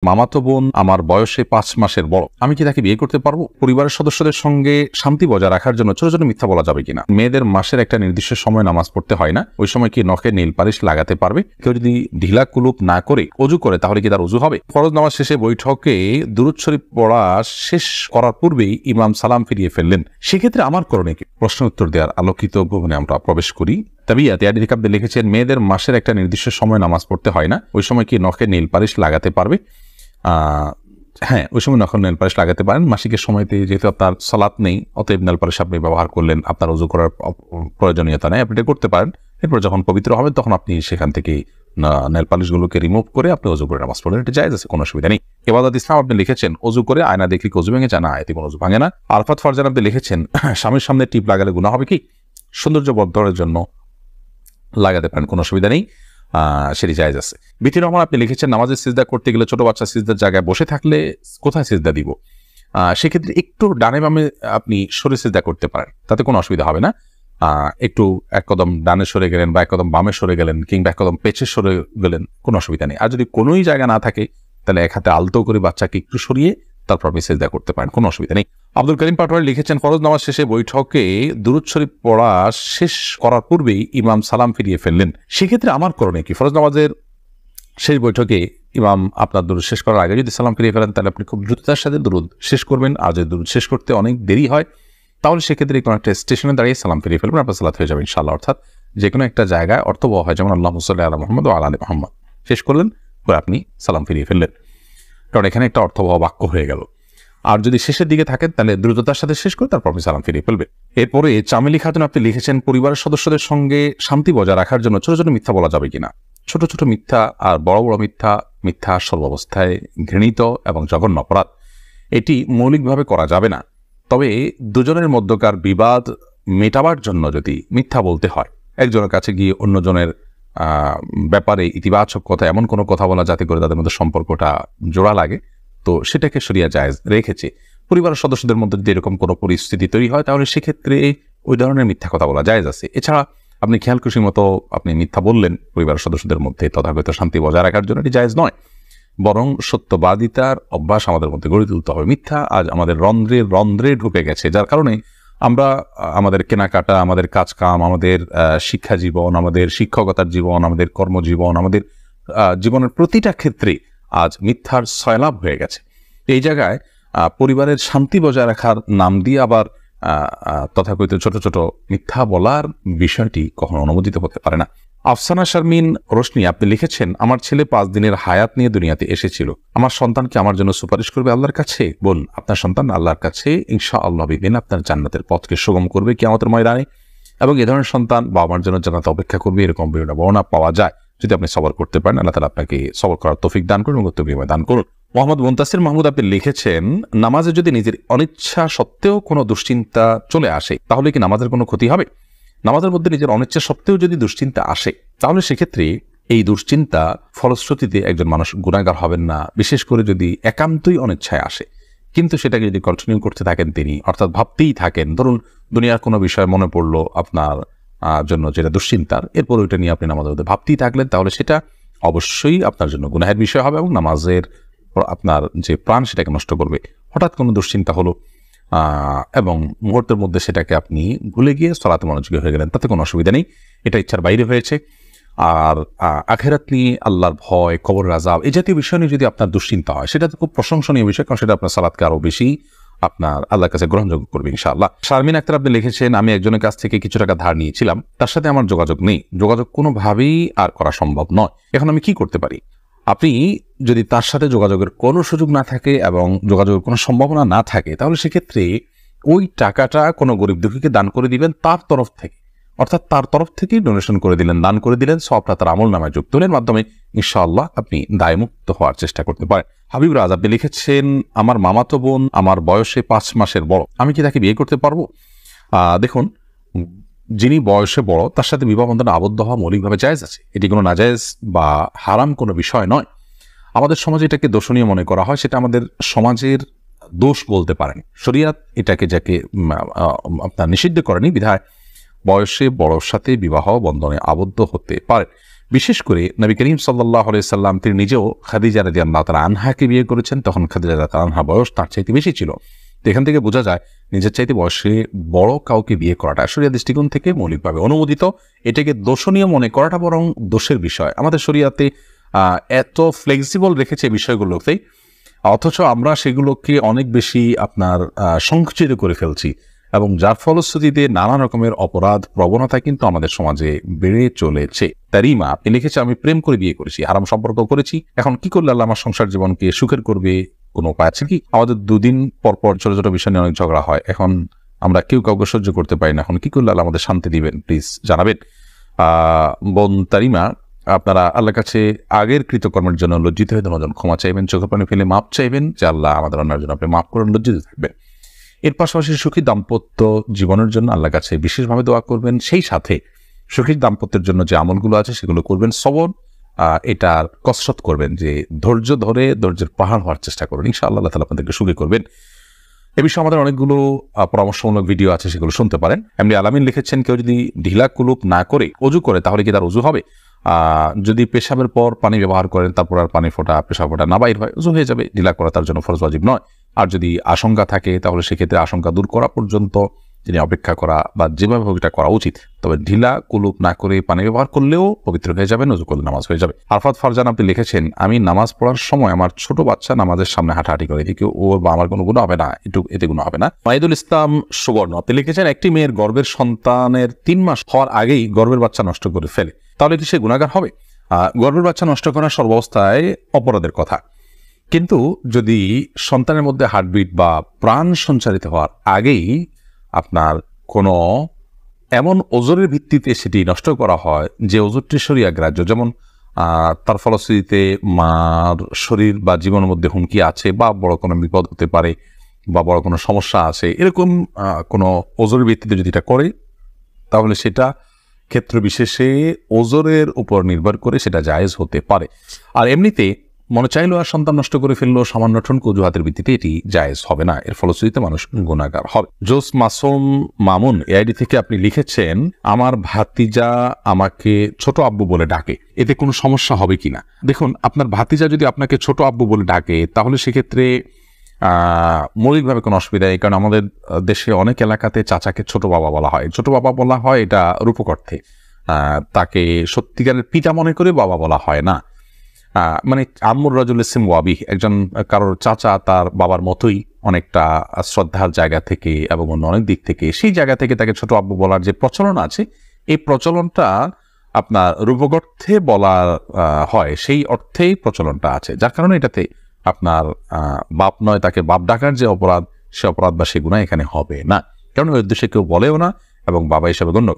মামাতো বোন আমার বয়সে 5 মাসের বড়, আমি কি তাকে বিয়ে করতে পারবো? পরিবারের সদস্যদের সঙ্গে শান্তি বজায় রাখার জন্য ছোট ছোট মিথ্যা বলা যাবে কিনা? মেয়েদের মাসের একটা নির্দিষ্ট সময় নামাজ পড়তে হয় না, ওই সময় কি নখে নীল পালিশ লাগাতে পারবে? কেউ যদি ঢিলা কুলুপ না করে অজু করে তাহলে কি তার অজু হবে? ফরজ নামাজ শেষে বৈঠকে দুরূদ শরীফ পড়া শেষ করার পূর্বেই ইমাম সালাম ফিরিয়ে ফেললেন, সেক্ষেত্রে আমার করণীয় কি? প্রশ্ন উত্তর দেওয়ার আলোকিত ভবনে আমরা প্রবেশ করি। লিখেছেন, মেয়েদের মাসের একটা নির্দিষ্ট সময় নামাজ পড়তে হয় না, ওই সময় কি নখে নীল পালিশ লাগাতে পারবে? হ্যাঁ, ওই সময় নখে নেল পালিশ লাগাতে পারেন। মাসিকের সময়তে যেহেতু আপনার সালাত নেই, অতএব নেল পালিশ আপনি ব্যবহার করলেন, আপনার ওযু করার প্রয়োজনীয়তা নেই, আপনি এটা করতে পারেন। এরপর যখন পবিত্র হবেন তখন আপনি সেখান থেকে নেল পালিশগুলোকে রিমুভ করে আপনি ওযু করে নামাজ পড়লেন, এটা জায়েজ আছে, কোনো অসুবিধা নেই। ইবাদত ইসলাম আপনি লিখেছেন, ওযু করে আয়না দেখে কি ওযু ভেঙে যায়? না, এতে কোনো ওযু ভাঙে না। আরফাত ফারজান আপনি লিখেছেন, স্বামীর সামনে টিপ লাগালে গুনাহ হবে কি? সৌন্দর্য বর্ধনের জন্য লাগাতে পারেন, কোনো অসুবিধা নেই, সেটি জায়েজ আছে। বিথি রহমান আপনি লিখেছেন, নামাজের সিজদা করতে গেলে ছোট বাচ্চা সিজদার জায়গায় বসে থাকলে কোথায় সিজদা দিব? সেক্ষেত্রে একটু ডানে বামে আপনি সরে সিজদা করতে পারেন, তাতে কোনো অসুবিধা হবে না। একটু এক কদম ডানে সরে গেলেন বা এক কদম বামে সরে গেলেন কিংবা এক কদম পেছে সরে গেলেন, কোনো অসুবিধা নেই। আর যদি কোনোই জায়গা না থাকে তাহলে এক হাতে আলতো করে বাচ্চাকে একটু সরিয়ে তারপর আপনি সিজদা করতে পারেন, কোনো অসুবিধা নেই। আব্দুল করিম পাটোয়ারি লিখেছেন, ফরজ নামাজ শেষে বৈঠকে দুরূদ শরীফ পড়া শেষ করার পূর্বেই ইমাম সালাম ফিরিয়ে ফেললেন, সেক্ষেত্রে আমার করণীয় কি? ফরজ নামাজের শেষ বৈঠকে ইমাম আপনার দুরূদ শেষ করার আগে যদি সালাম ফিরিয়ে ফেলেন তাহলে আপনি খুব দ্রুততার সাথে দুরূদ শেষ করবেন। আর যদি দুরূদ শেষ করতে অনেক দেরি হয় তাহলে সেক্ষেত্রে কোনো একটা স্টেশনে দাঁড়িয়ে সালাম ফিরিয়ে ফেলবেন, আপনার সালাত হয়ে যাবে ইনশাআল্লাহ। অর্থাৎ যে কোনো একটা জায়গায় অর্থবহ হয়, যেমন আল্লাহুম্মা সাল্লি আলা মুহাম্মাদ ওয়া আলা আলি মুহাম্মাদ শেষ করলেন, পরে আপনি সালাম ফিরিয়ে ফেললেন, কারণ এখানে একটা অর্থবহ বাক্য হয়ে গেল। আর যদি শেষের দিকে থাকেন তাহলে দ্রুততার সাথে শেষ করে তারপর আপনি সালাম ফিরিয়ে ফেলবেন। এরপরে চামেলি খাতুন আপনি লিখেছেন, পরিবারের সদস্যদের সঙ্গে শান্তি বজায় রাখার জন্য ছোট ছোট মিথ্যা বলা যাবে কিনা? ছোট ছোট মিথ্যা আর বড় বড় মিথ্যা সর্বাবস্থায় ঘৃণিত এবং জঘন্য অপরাধ, এটি মৌলিকভাবে করা যাবে না। তবে দুজনের মধ্যকার বিবাদ মেটাবার জন্য যদি মিথ্যা বলতে হয়, একজনের কাছে গিয়ে অন্যজনের ব্যাপারে ইতিবাচক কথা, এমন কোনো কথা বলা যাতে করে তাদের মধ্যে সম্পর্কটা জোড়া লাগে, তো সেটাকে শরিয়া জায়েজ রেখেছে। পরিবারের সদস্যদের মধ্যে যদি এরকম কোনো পরিস্থিতি তৈরি হয় তাহলে সেক্ষেত্রে ওই ধরনের মিথ্যা কথা বলা জায়েজ আছে। এছাড়া আপনি খেয়াল খুশি মতো আপনি মিথ্যা বললেন পরিবারের সদস্যদের মধ্যে তথাগত শান্তি বজায় রাখার জন্য, এটি জায়েজ নয়। বরং সত্যবাদিতার অভ্যাস আমাদের মধ্যে গড়ে তুলতে হবে। মিথ্যা আজ আমাদের রন্ধ্রে ঢুকে গেছে, যার কারণে আমরা আমাদের কেনাকাটা, আমাদের কাজকাম, আমাদের শিক্ষা জীবন, আমাদের শিক্ষকতার জীবন, আমাদের কর্মজীবন, আমাদের জীবনের প্রতিটা ক্ষেত্রে আজ মিথ্যার সয়লাভ হয়ে গেছে। এই জায়গায় পরিবারের শান্তি বজায় রাখার নাম দিয়ে আবার তথাকথিত ছোট ছোট মিথ্যা বলার বিষয়টি কখনো অনুমোদিত হতে পারে না। আফসানা শারমিন রোশনি আপনি লিখেছেন, আমার ছেলে 5 দিনের হায়াত নিয়ে দুনিয়াতে এসেছিল, আমার সন্তানকে আমার জন্য সুপারিশ করবে আল্লাহর কাছে? বলুন, আপনার সন্তান আল্লাহর কাছে ইনশাআল্লাহ বিদিন আপনার জান্নাতের পথকে সুগম করবে কিয়ামতের ময়দানে, এবং এ ধরনের সন্তান বাবা মার জন্য জান্নাতে অপেক্ষা করবে, এরকম বর্ণনা পাওয়া যায়। যদি আপনি সবর করতে পারেন, আল্লাহ তাআলা আপনাকে সবর করার তৌফিক দান করুন এবং বিনিময় দান করুন। মোহাম্মদ মুনতাসির মাহমুদ আপনি লিখেছেন, নামাজে যদি নিজের অনিচ্ছা সত্ত্বেও কোনো দুশ্চিন্তা চলে আসে তাহলে কি নামাজের কোনো ক্ষতি হবে? নামাজের মধ্যে নিজের অনিচ্ছা সত্ত্বেও যদি দুশ্চিন্তা আসে তাহলে সেক্ষেত্রে এই দুশ্চিন্তা ফলশ্রুতিতে একজন মানুষ গুনাহগার হবেন না, বিশেষ করে যদি একান্তই অনিচ্ছায় আসে। কিন্তু সেটাকে যদি কন্টিনিউ করতে থাকেন তিনি, অর্থাৎ ভাবতেই থাকেন, ধরুন দুনিয়ার কোনো বিষয় মনে পড়লো আপনার জন্য যেটা দুশ্চিন্তার, এরপর ওইটা নিয়ে আপনি নামাজের মধ্যে ভাবতেই থাকলেন, তাহলে সেটা অবশ্যই আপনার জন্য গুনাহের বিষয় হবে এবং নামাজের আপনার যে প্রাণ সেটাকে নষ্ট করবে। হঠাৎ কোনো দুশ্চিন্তা হলো এবং মুহূর্তের মধ্যে সেটাকে আপনি ভুলে গিয়ে সালাতে মনোযোগী হয়ে গেলেন, তাতে কোনো অসুবিধা নেই, এটা ইচ্ছার বাইরে হয়েছে। আর আখিরাত নিয়ে, আল্লাহর ভয়, কবরের আযাব, এই জাতীয় বিষয় নিয়ে যদি আপনার দুশ্চিন্তা হয় সেটা তো খুব প্রশংসনীয় বিষয়, কারণ সেটা আপনার সালাতকে আরো বেশি আপনার আল্লাহর কাছে গ্রহণযোগ্য করবে ইনশাআল্লাহ। শারমিন আক্তার আপনি লিখেছেন, আমি একজনের কাছ থেকে কিছু টাকা ধার নিয়েছিলাম, তার সাথে আমার যোগাযোগ নেই, যোগাযোগ কোনোভাবেই আর করা সম্ভব নয়, এখন আমি কি করতে পারি? আপনি যদি তার সাথে যোগাযোগের কোনো সুযোগ না থাকে এবং যোগাযোগের কোনো সম্ভাবনা না থাকে তাহলে সেক্ষেত্রে ওই টাকাটা কোনো গরিব দুঃখীকে দান করে দিবেন তার তরফ থেকে, অর্থাৎ তার তরফ থেকেই ডোনেশন করে দিলেন, দান করে দিলেন, সবটা তার আমল নামায় যুক্ত হলেন, মাধ্যমে ইনশাআল্লাহ আপনি দায়মুক্ত হওয়ার চেষ্টা করতে পারেন। হাবিব রাজ আপনি লিখেছেন, আমার মামাতো বোন আমার বয়সে 5 মাসের বড়, আমি কি তাকে বিয়ে করতে পারবো? দেখুন, যিনি বয়সে বড় তার সাথে বিবাহ বন্ধনে আবদ্ধ হওয়া মৌলিকভাবে জায়েজ আছে, এটি কোনো নাজায়েজ বা হারাম কোনো বিষয় নয়। আমাদের সমাজে এটাকে দোষণীয় মনে করা হয়, সেটা আমাদের সমাজের দোষ বলতে পারেন। শরিয়াত এটাকে যাকে আপনার নিষিদ্ধ করেনি, বিধায় বয়সে বড়র সাথে বিবাহ বন্ধনে আবদ্ধ হতে পারে। বিশেষ করে নবী করিম সাল্লাল্লাহু আলাইহি সাল্লাম তিনি নিজেও খাদিজা রাদিয়াল্লাহু তাআলা আনহাকে বিয়ে করেছেন, তখন খাদিজা রাদিয়াল্লাহু তাআলা আনহার বয়স তার চাইতে বেশি ছিল। এখান থেকে বোঝা যায় নিজের চাইতে বয়সে বড় কাউকে বিয়ে করাটা শরিয়া দৃষ্টিকোণ থেকে মৌলিকভাবে অনুমোদিত। এটাকে দোষণীয় মনে করাটা বরং দোষের বিষয়। আমাদের শরিয়াতে এত ফ্লেক্সিবল রেখেছে বিষয়গুলোতেই, অথচ আমরা সেগুলোকে অনেক বেশি সংকুচিত করে ফেলছি, এবং যার ফলশ্রুতিতে নানা রকমের অপরাধ প্রবণতা কিন্তু আমাদের সমাজে বেড়ে চলেছে। তারিমা আপনি লিখেছে, আমি প্রেম করে বিয়ে করেছি, হারাম সম্পর্ক করেছি, এখন কি করলে আল্লাহ আমার সংসার জীবনকে সুখের করবে, কোনো উপায় আছে কি? আমাদের দুদিন পর পর ছোট ছোট বিষয় নিয়ে অনেক ঝগড়া হয়, এখন আমরা কেউ কাউকে সহ্য করতে পারি না, এখন কি করলে আল্লাহ আমাদের শান্তি দিবেন, প্লিজ জানাবেন। বোন তারিমা, আপনারা আল্লাহর কাছে আগের কৃতকর্মের জন্য লজ্জিত হয়ে দুজন ক্ষমা চাইবেন, চোখের পানি ফেলে মাপ চাইবেন যে আল্লাহ আমাদের অন্যের জন্য আপনি মাপ করেন, লজ্জিত থাকবেন। এর পাশাপাশি সুখী দাম্পত্য জীবনের জন্য আল্লাহর কাছে বিশেষভাবে দোয়া করবেন, সেই সাথে সুখী দাম্পত্যের জন্য যে আমলগুলো আছে সেগুলো করবেন, সবর এটার কসরত করবেন, যে ধৈর্য ধরে ধৈর্যের পাহাড় হওয়ার চেষ্টা করবেন, ইনশাআল্লাহ আল্লাহ তাআলা আপনাদেরকে সুখী করবেন। এ বিষয়ে আমাদের অনেকগুলো পরামর্শমূলক ভিডিও আছে, সেগুলো শুনতে পারেন। এমনি আলামিন লিখেছেন, কেউ যদি ঢিলা কুলুপ না করে অজু করে তাহলে কি তার অজু হবে? যদি পেশাবের পর পানি ব্যবহার করেন, তারপর আর পানি ফোটা পেশাব ফোটা না বাইর হয়, অজু হয়ে যাবে, ঢিলা করা তার জন্য ফরজ ওয়াজিব নয়। আর যদি আশঙ্কা থাকে তাহলে সেক্ষেত্রে আশঙ্কা দূর করা পর্যন্ত তিনি অপেক্ষা করা বা যেভাবে হোক এটা করা উচিত। তবে ঢিলা কুলুপ না করে পানি ব্যবহার করলেও পবিত্র হয়ে যাবে, অজু করলে নামাজ হয়ে যাবে। আরফাত ফারজান আপনি লিখেছেন, আমি নামাজ পড়ার সময় আমার ছোট বাচ্চা নামাজের সামনে হাঁটাহাঁটি করে, এতে ওর বা আমার কোনো গুনাহ হবে না, এতে গুনাহ হবে না। মাহিদুল ইসলাম সুবর্ণ আপনি লিখেছেন, একটি মেয়ের গর্ভের সন্তানের 3 মাস হওয়ার আগেই গর্ভের বাচ্চা নষ্ট করে ফেলে, তাহলে কি সে গুনাহগার হবে? গর্ভের বাচ্চা নষ্ট করা সর্বাবস্থায় অপরাধের কথা, কিন্তু যদি সন্তানের মধ্যে হার্টবিট বা প্রাণ সঞ্চারিত হওয়ার আগেই আপনার কোনো এমন ওজরের ভিত্তিতে সেটি নষ্ট করা হয় যে ওজরটি শরিয়া গ্রাহ্য, যেমন তার ফলশ্রুতিতে মার শরীর বা জীবনের মধ্যে হুমকি আছে, বা বড় কোনো বিপদ হতে পারে, বা বড় কোনো সমস্যা আছে, এরকম কোনো ওজরের ভিত্তিতে যদি এটা করে, তাহলে সেটা ক্ষেত্র বিশেষে ওজরের উপর নির্ভর করে সেটা জায়েজ হতে পারে। আর এমনিতে মনে চাইলো আর সন্তান নষ্ট করে ফেললো সামান্য ঠনক অজুহাতের ভিত্তিতে, এটি জায়েজ হবে না, এর ফলশ্রুতিতে মানুষ গুনাহগার হবে। জোস মাসুম মামুন এআইডি থেকে আপনি লিখেছেন, আমার ভাতিজা আমাকে ছোট আব্বু বলে ডাকে, এতে কোনো সমস্যা হবে কিনা? দেখুন, আপনার ভাতিজা যদি আপনাকে ছোট আব্বু বলে ডাকে তাহলে সেক্ষেত্রে মৌলিকভাবে কোনো অসুবিধা নেই, কারণ আমাদের দেশে অনেক এলাকাতে চাচাকে ছোট বাবা বলা হয়। ছোট বাবা বলা হয় এটা রূপক অর্থে, তাকে সত্যিকারের পিতা মনে করে বাবা বলা হয় না। মানে আম্মুর রাজুল ইসম ওয়াবি, একজন কারোর চাচা তার বাবার মতোই অনেকটা শ্রদ্ধার জায়গা থেকে এবং অন্য অনেক দিক থেকে, সেই জায়গা থেকে তাকে ছোট আব্বু বলার যে প্রচলন আছে, এই প্রচলনটা আপনার রূপক অর্থে বলা হয়, সেই অর্থেই প্রচলনটা আছে, যার কারণে এটাতে আপনার বাপ নয় তাকে বাপ ডাকার যে অপরাধ, সে অপরাধ বা সে গুনাহ এখানে হবে না, কারণ ওই উদ্দেশ্যে কেউ বলেও না এবং বাবা হিসাবে গণ্য